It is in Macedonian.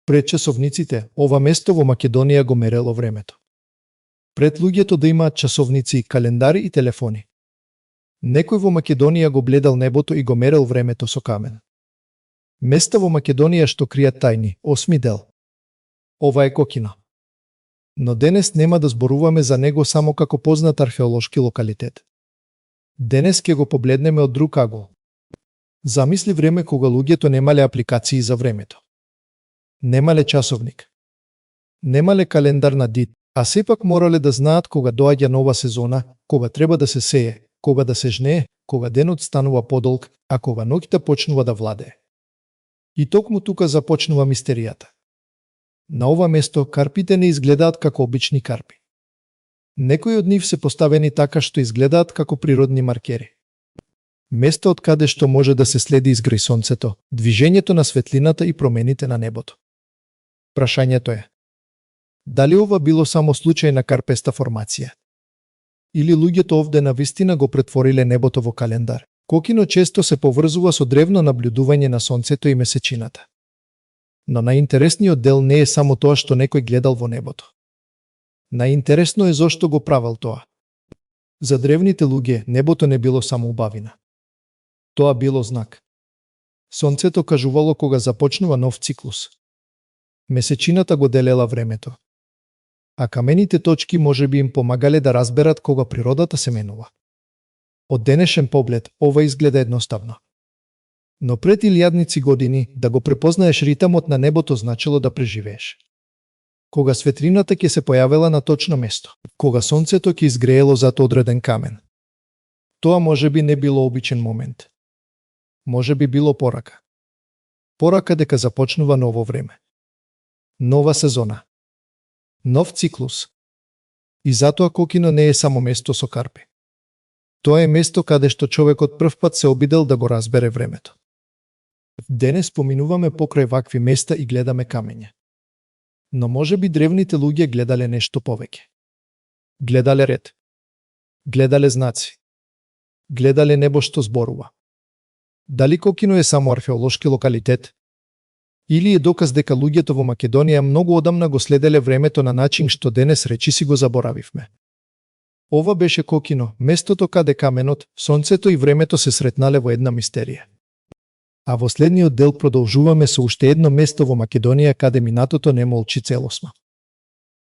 Пред часовниците, ова место во Македонија го мерело времето. Пред луѓето да имаат часовници, календари и телефони. Некој во Македонија го гледал небото и го мерел времето со камен. Места во Македонија што кријат тајни, 8 дел. Ова е Кокино. Но денес нема да зборуваме за него само како познат археолошки локалитет. Денес ќе го погледнеме од друг агол. Замисли време кога луѓето немале апликации за времето. Немале часовник. Немале календар на дит, а сепак морале да знаат кога доаѓа нова сезона, кога треба да се сее, кога да се жнее, кога денот станува подолг, а кога ноќта почнува да владее. И токму тука започнува мистеријата. На ова место карпите не изгледаат како обични карпи. Некои од нив се поставени така што изгледаат како природни маркери. Место од каде што може да се следи изграј сонцето, движењето на светлината и промените на небото. Прашањето е: дали ова било само случајна карпеста формација? Или луѓето овде навистина го претвориле небото во календар? Кокино често се поврзува со древно наблюдување на сонцето и месечината. Но најинтересниот дел не е само тоа што некој гледал во небото. Најинтересно е зошто го правел тоа. За древните луѓе небото не било само убавина. Тоа било знак. Сонцето кажувало кога започнува нов циклус. Месечината го делела времето. А камените точки може би им помагале да разберат кога природата се менува. Од денешен поглед, ова изгледа едноставно. Но пред илјадници години, да го препознаеш ритамот на небото значило да преживееш. Кога светлината ќе се појавела на точно место, кога сонцето ќе изгреело зад одреден камен. Тоа може би не било обичен момент. Може би било порака. Порака дека започнува ново време. Нова сезона. Нов циклус. И затоа Кокино не е само место со карпи. Тоа е место каде што човекот првпат се обидел да го разбере времето. Денес поминуваме покрај вакви места и гледаме камења. Но може би древните луѓе гледале нешто повеќе. Гледале ред. Гледале знаци. Гледале небо што зборува. Дали Кокино е само археолошки локалитет? Или е доказ дека луѓето во Македонија многу одамна го следеле времето на начин што денес речиси го заборавивме? Ова беше Кокино, местото каде каменот, сонцето и времето се сретнале во една мистерија. А во следниот дел продолжуваме со уште едно место во Македонија каде минатото не молчи целосно.